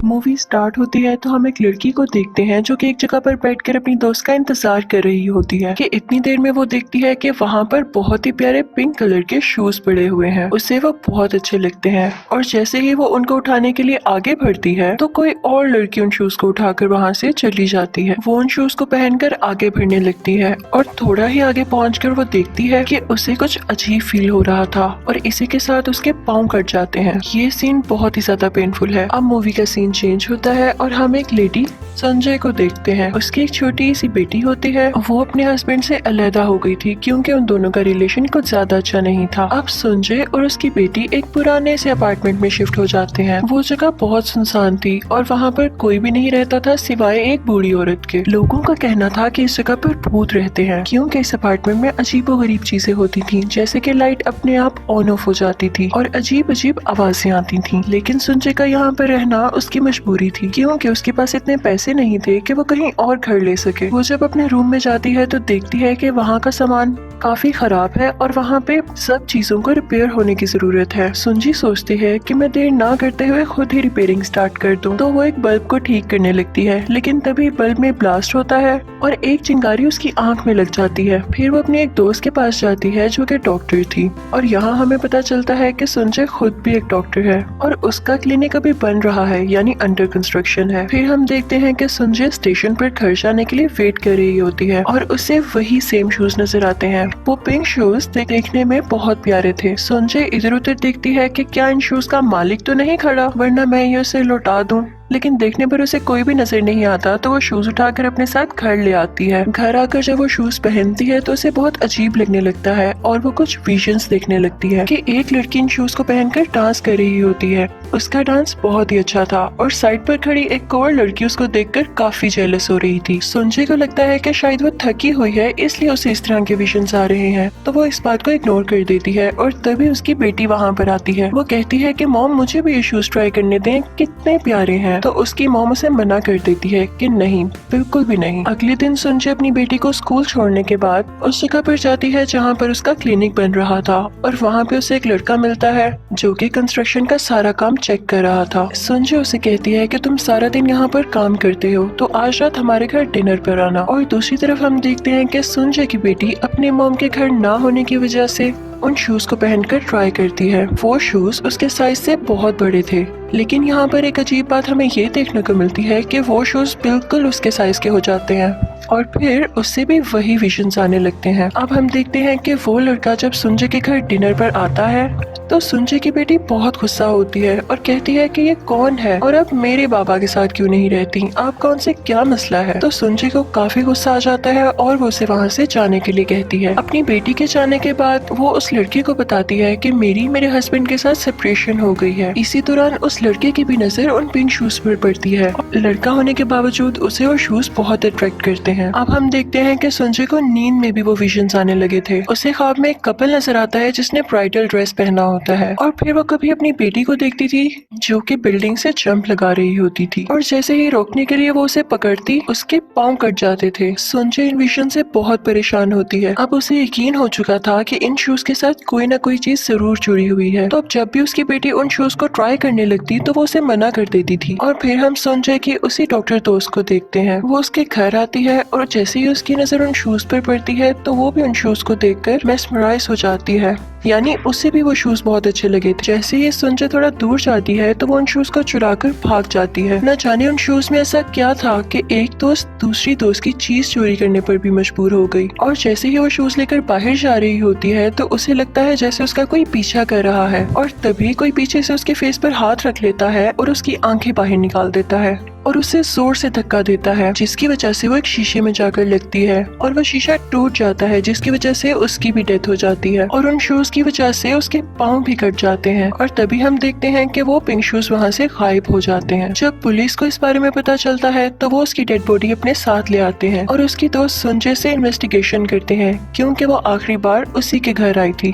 Movie start होती है तो हम एक लड़की को देखते हैं जो कि एक जगह पर बैठकर अपनी दोस्त का इंतजार कर रही होती है कि इतनी देर में वो देखती है कि वहाँ पर बहुत ही प्यारे पिंक कलर के शूज पड़े हुए हैं। उसे वो बहुत अच्छे लगते हैं और जैसे ही वो उनको उठाने के लिए आगे बढ़ती है तो कोई और लड़की उन शूज को उठाकर वहाँ से चली जाती है। वो उन शूज को पहनकर आगे बढ़ने लगती है और थोड़ा ही आगे पहुँचकर वो देखती है कि उसे कुछ अजीब फील हो रहा था और इसी के साथ उसके पाँव कट जाते हैं। ये सीन बहुत ही ज्यादा पेनफुल है। अब मूवी का सीन चेंज होता है और हम एक लेडी संजय को देखते हैं। उसकी एक छोटी सी बेटी होती है। वो अपने हस्बैंड से अलहदा हो गई थी क्योंकि उन दोनों का रिलेशन कुछ ज्यादा अच्छा नहीं था। अब संजय और उसकी बेटी एक पुराने से अपार्टमेंट में शिफ्ट हो जाते हैं। वो जगह बहुत सुनसान थी और वहाँ पर कोई भी नहीं रहता था सिवाय एक बूढ़ी औरत के। लोगों का कहना था कि इस जगह पर भूत रहते हैं क्योंकि इस अपार्टमेंट में अजीबोगरीब चीजें होती थी, जैसे कि लाइट अपने आप ऑन ऑफ हो जाती थी और अजीब अजीब आवाजें आती थी। लेकिन संजय का यहाँ पर रहना उसकी मजबूरी थी क्योंकि उसके पास इतने पैसे नहीं थे कि वो कहीं और घर ले सके। वो जब अपने रूम में जाती है तो देखती है कि वहाँ का सामान काफी खराब है और वहाँ पे सब चीजों को रिपेयर होने की जरूरत है। सुंजी सोचती है कि मैं देर ना करते हुए खुद ही रिपेयरिंग स्टार्ट कर दूं। तो वो एक बल्ब को ठीक करने लगती है, लेकिन तभी बल्ब में ब्लास्ट होता है और एक चिंगारी उसकी आंख में लग जाती है। फिर वो अपने एक दोस्त के पास जाती है जो कि डॉक्टर थी और यहाँ हमें पता चलता है कि संजय खुद भी एक डॉक्टर है और उसका क्लिनिक अभी बन रहा है, यानी अंडर कंस्ट्रक्शन है। फिर हम देखते हैं कि संजय स्टेशन पर घर जाने के लिए वेट कर रही होती है और उसे वही सेम शूज नजर आते हैं। वो पिंक शूज देखने में बहुत प्यारे थे। संजय इधर उधर देखती है कि क्या इन शूज का मालिक तो नहीं खड़ा, वरना मैं ये उसे लौटा दूं। लेकिन देखने पर उसे कोई भी नजर नहीं आता तो वो शूज उठाकर अपने साथ घर ले आती है। घर आकर जब वो शूज पहनती है तो उसे बहुत अजीब लगने लगता है और वो कुछ विजन्स देखने लगती है कि एक लड़की इन शूज को पहनकर डांस कर रही होती है। उसका डांस बहुत ही अच्छा था और साइड पर खड़ी एक और लड़की उसको देखकर काफी जेलस हो रही थी। संजय को लगता है कि शायद वो थकी हुई है इसलिए उसे इस तरह के विजन्स आ रहे हैं, तो वो इस बात को इग्नोर कर देती है और तभी उसकी बेटी वहाँ पर आती है। वो कहती है कि मॉम मुझे भी ये शूज ट्राई करने दें, कितने प्यारे हैं। तो उसकी मॉम उसे मना कर देती है कि नहीं, बिल्कुल भी नहीं। अगले दिन संजय अपनी बेटी को स्कूल छोड़ने के बाद उस जगह पर जाती है जहाँ पर उसका क्लिनिक बन रहा था और वहाँ पे उसे एक लड़का मिलता है जो कि कंस्ट्रक्शन का सारा काम चेक कर रहा था। संजय उसे कहती है कि तुम सारा दिन यहाँ पर काम करते हो तो आज रात हमारे घर डिनर पर आना। और दूसरी तरफ हम देखते हैं कि संजय की बेटी अपने मॉम के घर ना होने की वजह से उन शूज को पहनकर ट्राई करती है। वो शूज उसके साइज से बहुत बड़े थे, लेकिन यहाँ पर एक अजीब बात हमें ये देखने को मिलती है कि वो शूज बिल्कुल उसके साइज के हो जाते हैं और फिर उससे भी वही विजन्स आने लगते हैं। अब हम देखते हैं कि वो लड़का जब संजय के घर डिनर पर आता है तो संजय की बेटी बहुत गुस्सा होती है और कहती है कि ये कौन है और अब मेरे बाबा के साथ क्यों नहीं रहती, आपका उनसे क्या मसला है। तो संजय को काफी गुस्सा आ जाता है और वो उसे वहाँ से जाने के लिए कहती है। अपनी बेटी के जाने के बाद वो उस लड़के को बताती है कि मेरे हस्बैंड के साथ सेपरेशन हो गई है। इसी दौरान उस लड़के की भी नजर उन पिंक शूज पर पड़ती है। लड़का होने के बावजूद उसे वो शूज बहुत अट्रैक्ट करते हैं। अब हम देखते हैं कि संजय को नींद में भी वो विजन्स आने लगे थे। उसे ख्वाब में एक कपल नजर आता है जिसने ब्राइडल ड्रेस पहना होता है और फिर वो कभी अपनी बेटी को देखती थी जो कि बिल्डिंग से जंप लगा रही होती थी और जैसे ही रोकने के लिए वो उसे पकड़ती उसके पाँव कट जाते थे। संजय इन विजन से बहुत परेशान होती है। अब उसे यकीन हो चुका था कि इन शूज के साथ कोई ना कोई चीज जरूर जुड़ी हुई है, तो अब जब भी उसकी बेटी उन शूज को ट्राई करने लगती तो वो उसे मना कर देती थी। और फिर हम संजय की उसी डॉक्टर दोस्त को देखते हैं। वो उसके घर आती है और जैसे ही उसकी नजर उन शूज पर पड़ती है तो वो भी उन शूज को देखकर मेस्मराइज हो जाती है, यानी उसे भी वो शूज बहुत अच्छे लगे थे। जैसे ही संजय थोड़ा दूर जाती है तो वो उन शूज को चुराकर भाग जाती है। न जाने उन शूज में ऐसा क्या था कि एक दोस्त दूसरी दोस्त की चीज चोरी करने पर भी मजबूर हो गई। और जैसे ही वो शूज लेकर बाहर जा रही होती है तो उसे लगता है जैसे उसका कोई पीछा कर रहा है और तभी कोई पीछे से उसके फेस पर हाथ रख लेता है और उसकी आंखें बाहर निकाल देता है और उसे जोर से धक्का देता है, जिसकी वजह से वो एक शीशे में जाकर लगती है और वो शीशा टूट जाता है, जिसकी वजह से उसकी भी डेथ हो जाती है और उन शूज की वजह से उसके पाँव भी कट जाते हैं। और तभी हम देखते हैं कि वो पिंक शूज वहाँ से गायब हो जाते हैं। जब पुलिस को इस बारे में पता चलता है तो वो उसकी डेड बॉडी अपने साथ ले आते हैं और उसकी दोस्त संजय से इन्वेस्टिगेशन करते हैं क्योंकि वो आखिरी बार उसी के घर आई थी।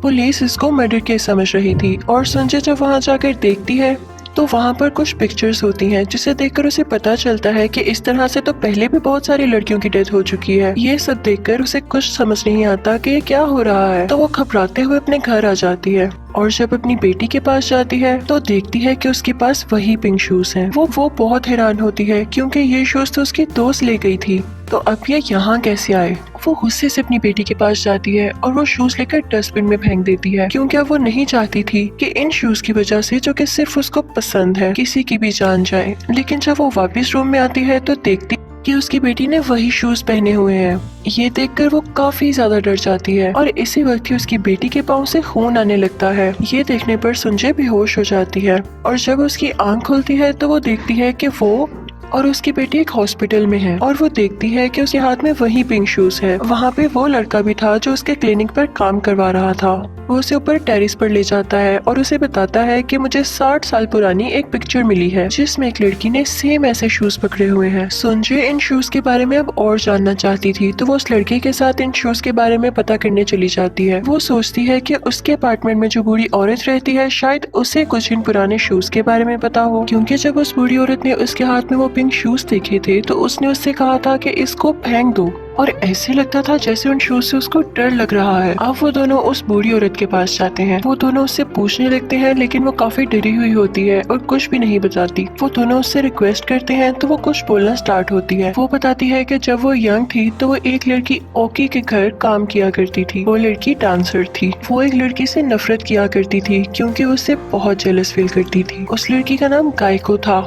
पुलिस इसको मर्डर केस समझ रही थी और संजय जब वहाँ जाकर देखती है तो वहाँ पर कुछ पिक्चर्स होती हैं जिसे देखकर उसे पता चलता है कि इस तरह से तो पहले भी बहुत सारी लड़कियों की डेथ हो चुकी है। ये सब देखकर उसे कुछ समझ नहीं आता कि ये क्या हो रहा है, तो वो घबराते हुए अपने घर आ जाती है। और जब अपनी बेटी के पास जाती है तो देखती है कि उसके पास वही पिंक शूज हैं। वो बहुत हैरान होती है क्योंकि ये शूज तो उसकी दोस्त ले गई थी, तो अब ये यहाँ कैसे आए। वो गुस्से से अपनी बेटी के पास जाती है और वो शूज लेकर डस्टबिन में फेंक देती है क्योंकि अब वो नहीं चाहती थी कि इन शूज की वजह से, जो कि सिर्फ उसको पसंद है, किसी की भी जान जाए। लेकिन जब वो वापस रूम में आती है तो देखती कि उसकी बेटी ने वही शूज पहने हुए हैं। ये देखकर वो काफी ज्यादा डर जाती है और इसी वक्त ही उसकी बेटी के पाँव से खून आने लगता है। ये देखने पर सुंजय बेहोश हो जाती है और जब उसकी आंख खुलती है तो वो देखती है कि वो और उसकी बेटी एक हॉस्पिटल में है और वो देखती है कि उसके हाथ में वही पिंक शूज है। वहाँ पे वो लड़का भी था जो उसके क्लिनिक पर काम करवा रहा था। वो उसे ऊपर टेरिस पर ले जाता है और उसे बताता है कि मुझे 60 साल पुरानी एक पिक्चर मिली है जिसमें एक लड़की ने सेम ऐसे शूज पकड़े हुए हैं। सुंजय इन शूज के बारे में अब और जानना चाहती थी, तो वो उस लड़के के साथ इन शूज के बारे में पता करने चली जाती है। वो सोचती है कि उसके अपार्टमेंट में जो बूढ़ी औरत रहती है शायद उसे कुछ इन पुराने शूज के बारे में पता हो, क्योंकि जब उस बूढ़ी औरत ने उसके हाथ में वो पिंक शूज देखे थे तो उसने उससे कहा था कि इसको फेंक दो, और ऐसे लगता था जैसे उन शूज से उसको डर लग रहा है। अब वो दोनों उस बूढ़ी औरत के पास जाते हैं। वो दोनों उससे पूछने लगते हैं लेकिन वो काफी डरी हुई होती है और कुछ भी नहीं बताती। वो दोनों उससे रिक्वेस्ट करते हैं तो वो कुछ बोलना स्टार्ट होती है। वो बताती है कि जब वो यंग थी तो वो एक लड़की ओकी के घर काम किया करती थी। वो लड़की डांसर थी। वो एक लड़की से नफरत किया करती थी क्योंकि वो उससे बहुत जेलस फील करती थी। उस लड़की का नाम गायको था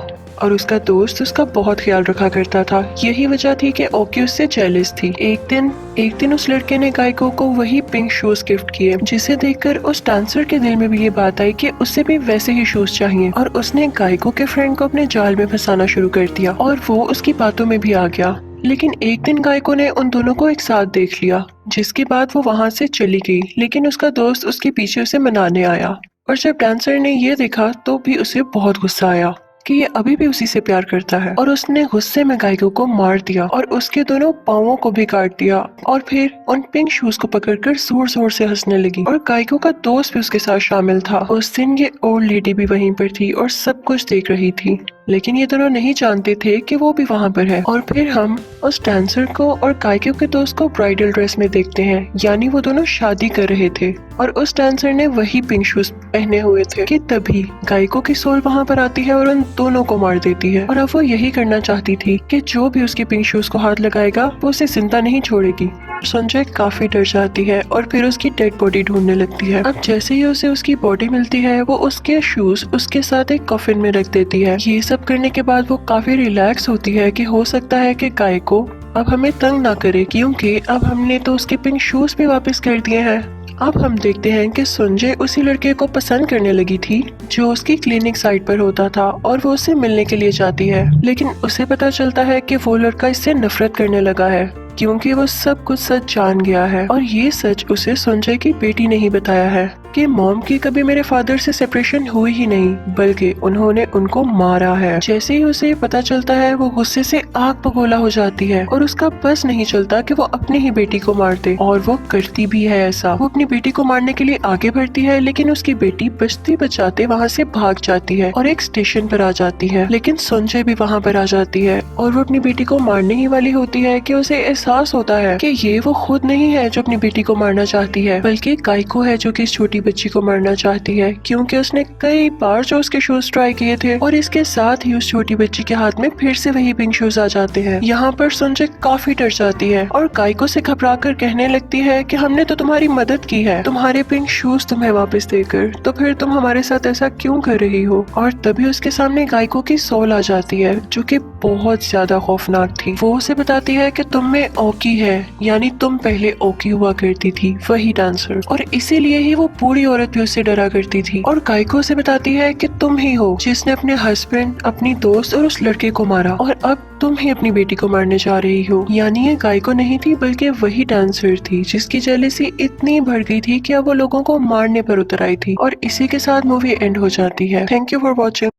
और उसका दोस्त उसका बहुत ख्याल रखा करता था। यही वजह थी कि ओकी उससे जेलस थी। एक दिन उस लड़के ने गायको को वही पिंक शूज गिफ्ट किए, जिसे देखकर उस डांसर के दिल में भी ये बात आई कि उसे भी वैसे ही शूज चाहिए और उसने गायको के फ्रेंड को अपने जाल में फंसाना शुरू कर दिया और वो उसकी बातों में भी आ गया। लेकिन एक दिन गायको ने उन दोनों को एक साथ देख लिया, जिसके बाद वो वहाँ से चली गई। लेकिन उसका दोस्त उसके पीछे उसे मनाने आया और जब डांसर ने ये देखा तो भी उसे बहुत गुस्सा आया कि ये अभी भी उसी से प्यार करता है, और उसने गुस्से में गायको को मार दिया और उसके दोनों पाँवों को भी काट दिया और फिर उन पिंक शूज को पकड़कर जोर जोर से हंसने लगी। और गायको का दोस्त भी उसके साथ शामिल था। उस दिन ये ओल्ड लेडी भी वहीं पर थी और सब कुछ देख रही थी, लेकिन ये दोनों नहीं जानते थे कि वो भी वहाँ पर है। और फिर हम उस डांसर को और गायको के दोस्त को ब्राइडल ड्रेस में देखते हैं, यानी वो दोनों शादी कर रहे थे और उस डांसर ने वही पिंक शूज पहने हुए थे कि तभी गायको की सोल वहाँ पर आती है और उन दोनों को मार देती है। और अब वो यही करना चाहती थी कि जो भी उसके पिंक शूज को हाथ लगाएगा वो उसे जिंदा नहीं छोड़ेगी। संजय काफी डर जाती है और फिर उसकी डेड बॉडी ढूंढने लगती है। अब जैसे ही उसे उसकी बॉडी मिलती है वो उसके शूज उसके साथ एक कफिन में रख देती है। ये सब करने के बाद वो काफी रिलैक्स होती है कि हो सकता है कि गायको अब हमें तंग ना करे, क्योंकि अब हमने तो उसके पिंक शूज भी वापस कर दिए हैं। अब हम देखते हैं कि संजय उसी लड़के को पसंद करने लगी थी जो उसकी क्लिनिक साइट पर होता था और वो उससे मिलने के लिए जाती है, लेकिन उसे पता चलता है कि वो लड़का इससे नफरत करने लगा है क्योंकि वो सब कुछ सच जान गया है। और ये सच उसे संजय की बेटी ने ही बताया है कि मॉम की कभी मेरे फादर से सेपरेशन हुई ही नहीं, बल्कि उन्होंने उनको मारा है। जैसे ही उसे पता चलता है वो गुस्से से आग बगोला हो जाती है और उसका बस नहीं चलता कि वो अपनी ही बेटी को मार दे, और वो करती भी है ऐसा। वो अपनी बेटी को मारने के लिए आगे बढ़ती है, लेकिन उसकी बेटी बचते बचाते वहाँ से भाग जाती है और एक स्टेशन पर आ जाती है। लेकिन संजय भी वहाँ पर आ जाती है और वो अपनी बेटी को मारने ही वाली होती है कि उसे एहसास होता है कि ये वो खुद नहीं है जो अपनी बेटी को मारना चाहती है, बल्कि गायको है जो कि इस छोटी बच्ची को मारना चाहती है, क्योंकि उसने कई बार जो उसके शूज ट्राई किए थे और इसके साथ ही उस छोटी बच्ची के हाथ में फिर से वही पिंक शूज आ जाते हैं। यहाँ पर संजय काफी डर जाती है और गायको से घबरा कर कहने लगती है कि हमने तो तुम्हारी मदद की है तुम्हारे पिंक शूज तुम्हें वापस देकर, तो फिर तुम हमारे साथ ऐसा क्यों कर रही हो। और तभी उसके सामने गायको की सोल आ जाती है जो कि बहुत ज्यादा खौफनाक थी। वो उसे बताती है कि तुम में ओकी है, यानी तुम पहले ओकी हुआ करती थी, वही डांसर, और इसीलिए ही वो पूरी औरत भी उससे डरा करती थी। और गायको से बताती है कि तुम ही हो जिसने अपने हस्बैंड, अपनी दोस्त और उस लड़के को मारा, और अब तुम ही अपनी बेटी को मारने जा रही हो। यानी ये गायको नहीं थी बल्कि वही डांसर थी जिसकी जेलसी इतनी बढ़ गई थी कि अब वो लोगों को मारने पर उतर आई थी। और इसी के साथ मूवी एंड हो जाती है। Thank you for watching.